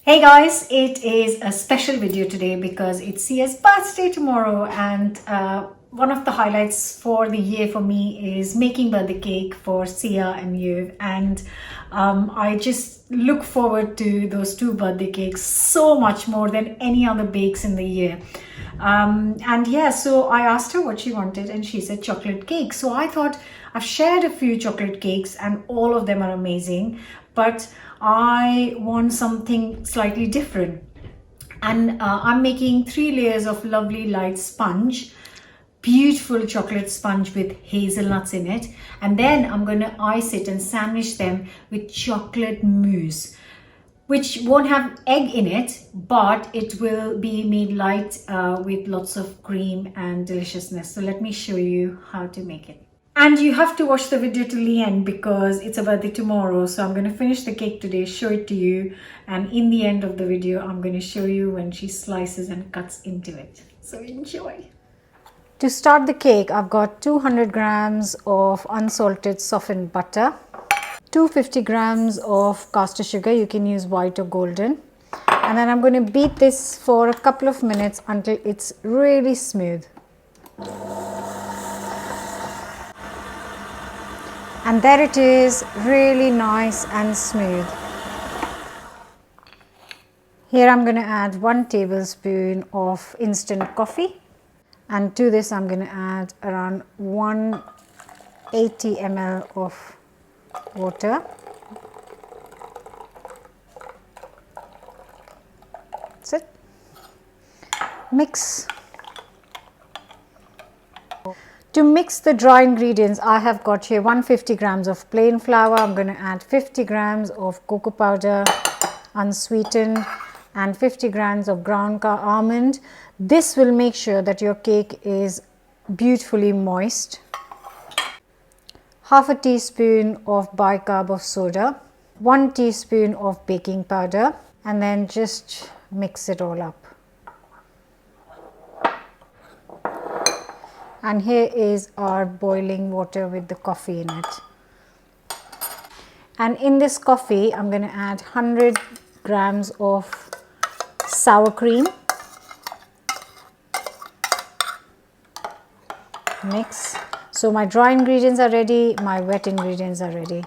Hey guys, it is a special video today because it's Sia's birthday tomorrow, and one of the highlights for the year for me is making birthday cake for Sia and you. And I just look forward to those two birthday cakes so much more than any other bakes in the year. And yeah, so I asked her what she wanted and she said chocolate cake. So I thought, I've shared a few chocolate cakes and all of them are amazing, but I want something slightly different. And I'm making 3 layers of lovely light sponge, beautiful chocolate sponge with hazelnuts in it. And then I'm going to ice it and sandwich them with chocolate mousse, which won't have egg in it, but it will be made light with lots of cream and deliciousness. So let me show you how to make it. And you have to watch the video till the end because it's a birthday tomorrow. So I'm going to finish the cake today, show it to you. And in the end of the video, I'm going to show you when she slices and cuts into it. So enjoy. To start the cake, I've got 200 grams of unsalted softened butter, 250 grams of caster sugar. You can use white or golden. And then I'm going to beat this for a couple of minutes until it's really smooth. And there it is, really nice and smooth. Here I'm going to add 1 tablespoon of instant coffee, and to this I'm going to add around 180 ml of water. That's it. Mix. To mix the dry ingredients, I have got here 150 grams of plain flour. I'm going to add 50 grams of cocoa powder, unsweetened, and 50 grams of ground almond. This will make sure that your cake is beautifully moist. Half a teaspoon of bicarb of soda, 1 teaspoon of baking powder, and then just mix it all up. And here is our boiling water with the coffee in it. And in this coffee, I'm going to add 100 grams of sour cream. Mix. So my dry ingredients are ready, my wet ingredients are ready.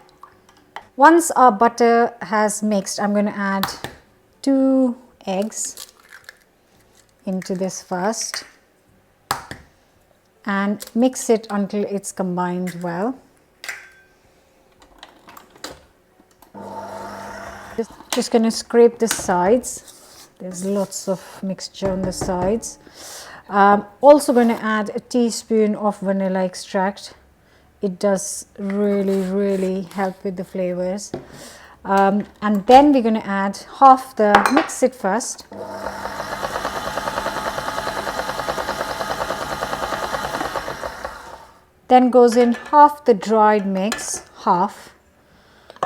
Once our butter has mixed, I'm going to add 2 eggs into this first. And mix it until it's combined well. Just going to scrape the sides. There's lots of mixture on the sides. Also going to add a teaspoon of vanilla extract. It does really help with the flavors. And then we're going to add mix it first. Then goes in half the dried mix, half.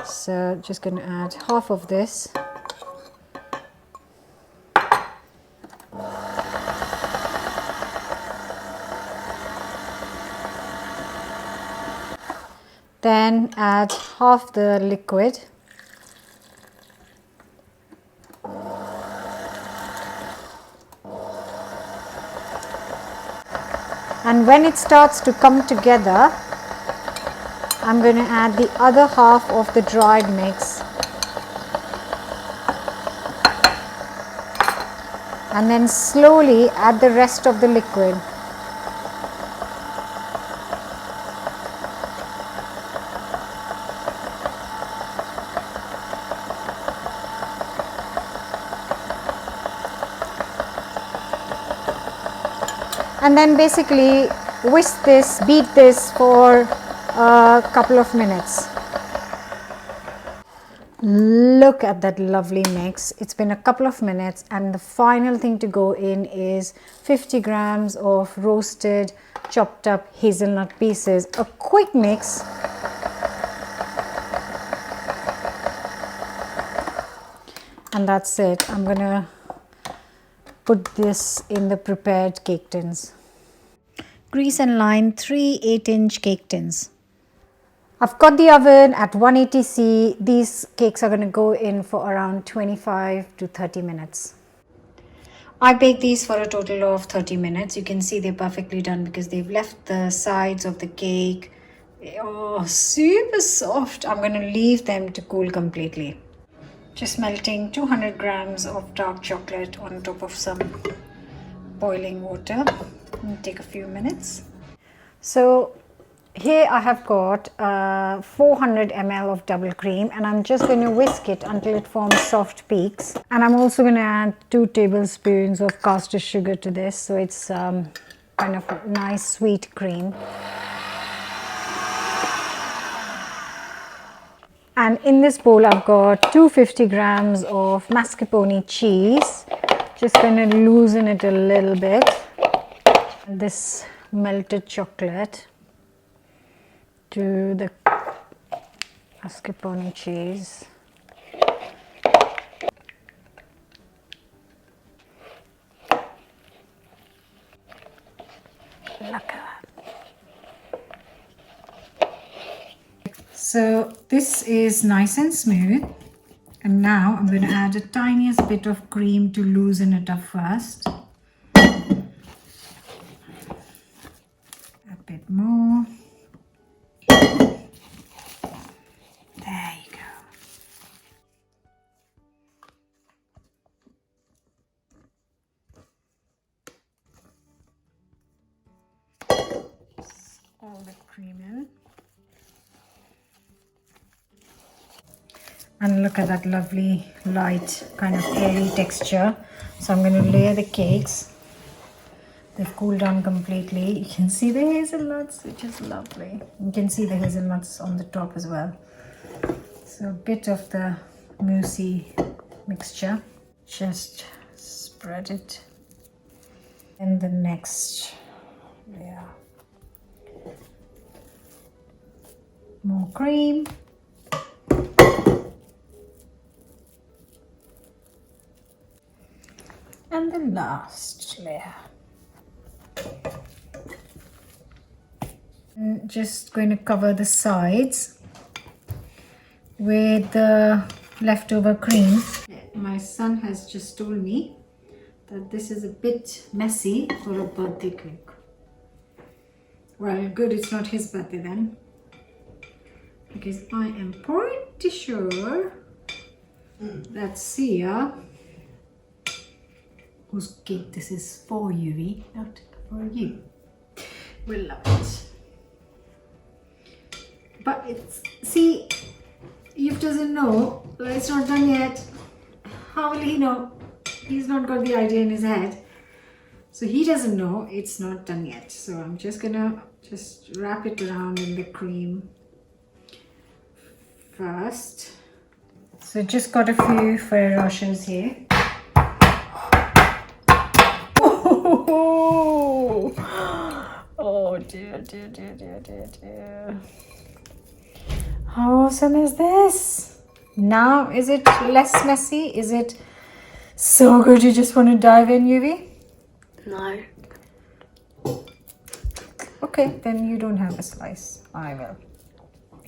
So just going to add half of this. Then add half the liquid. And when it starts to come together, I'm going to add the other half of the dried mix. And then slowly add the rest of the liquid. And then basically beat this for a couple of minutes. Look at that lovely mix. It's been a couple of minutes, and the final thing to go in is 50 grams of roasted, chopped up hazelnut pieces. A quick mix. And that's it. I'm gonna put this in the prepared cake tins. Grease and line 3 8-inch cake tins. I've got the oven at 180C. These cakes are going to go in for around 25 to 30 minutes. I baked these for a total of 30 minutes. You can see they're perfectly done because they've left the sides of the cake. Oh, super soft. I'm going to leave them to cool completely. Just melting 200 grams of dark chocolate on top of some boiling water. It'll take a few minutes. So here I have got 400 ml of double cream, and I'm just going to whisk it until it forms soft peaks. And I'm also going to add 2 tablespoons of caster sugar to this, so it's kind of a nice sweet cream. And in this bowl I've got 250 grams of mascarpone cheese. Just going to loosen it a little bit. This melted chocolate to the mascarpone cheese. Look at that. So this is nice and smooth, and now I'm going to add a tiniest bit of cream to loosen it up first. A bit more. There you go. All the cream in. And look at that lovely, light, kind of airy texture. So I'm going to layer the cakes. They've cooled down completely. You can see the hazelnuts, which is lovely. You can see the hazelnuts on the top as well. So a bit of the moussey mixture. Just spread it. And the next layer. More cream. And the last layer. I'm just going to cover the sides with the leftover cream. My son has just told me that this is a bit messy for a birthday cake. Well, good, it's not his birthday then, because I am pretty sure that Sia, whose cake this is for you, not for you, will love it. But it's, see, Eve doesn't know, it's not done yet. How will he know? He's not got the idea in his head. So he doesn't know it's not done yet. So I'm just gonna wrap it around in the cream first. So just got a few Ferrero Rochers here. Oh dear, dear, dear, dear, dear, dear. How awesome is this? Now, is it less messy? Is it so good you just want to dive in, Yuvi? No. Okay, then you don't have a slice. I will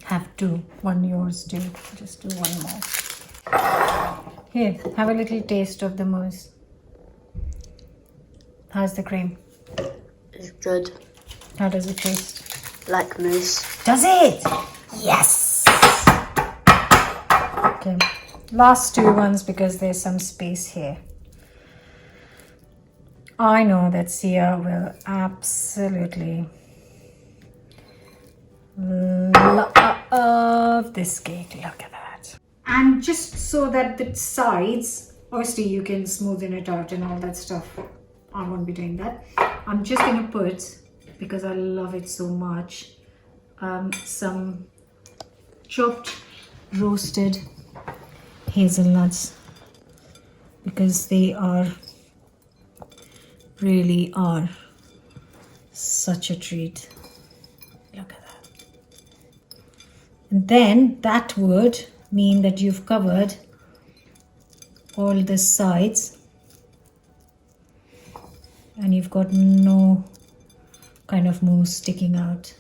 have 2. One yours, do. Just do one more. Here, have a little taste of the mousse. How's the cream? It's good. How does it taste? Like mousse. Does it? Yes! Okay, last 2 ones because there's some space here. I know that Sia will absolutely love this cake. Look at that. And just so that the sides, obviously you can smoothen it out and all that stuff. I won't be doing that. I'm just going to put, because I love it so much, some chopped roasted hazelnuts, because they really are such a treat. Look at that. And then that would mean that you've covered all the sides and you've got no kind of mousse sticking out.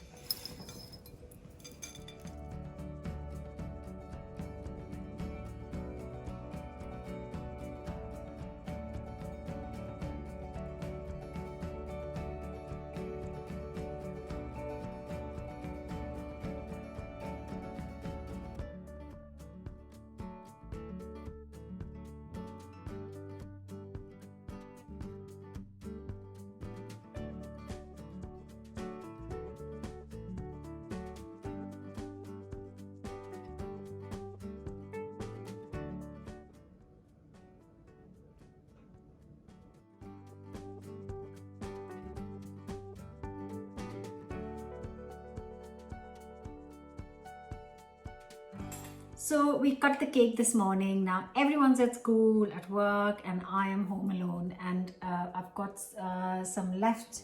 So we cut the cake this morning. Now everyone's at school, at work, and I am home alone. And I've got some left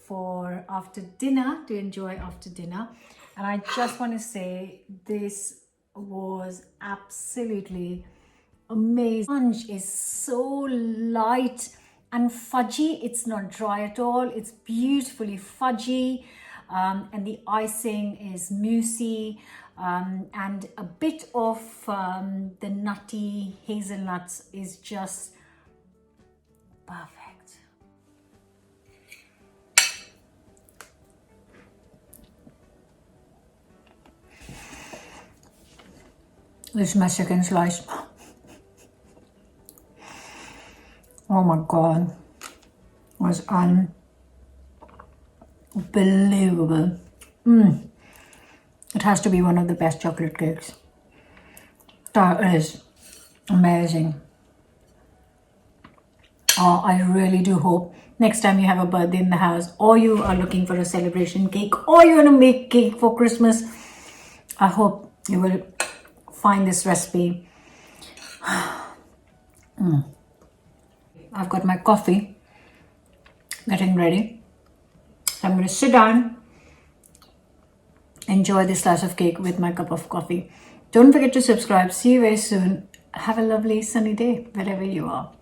for after dinner, to enjoy after dinner. And I just want to say this was absolutely amazing. Sponge is so light and fudgy. It's not dry at all. It's beautifully fudgy. And the icing is moussey, and a bit of the nutty hazelnuts is just perfect. This is my second slice. Oh my god, it was unbelievable. It has to be one of the best chocolate cakes. That is amazing. Oh, I really do hope next time you have a birthday in the house, or you are looking for a celebration cake, or you want to make cake for Christmas, I hope you will find this recipe. I've got my coffee getting ready. So I'm going to sit down, enjoy this slice of cake with my cup of coffee. Don't forget to subscribe. See you very soon. Have a lovely sunny day wherever you are.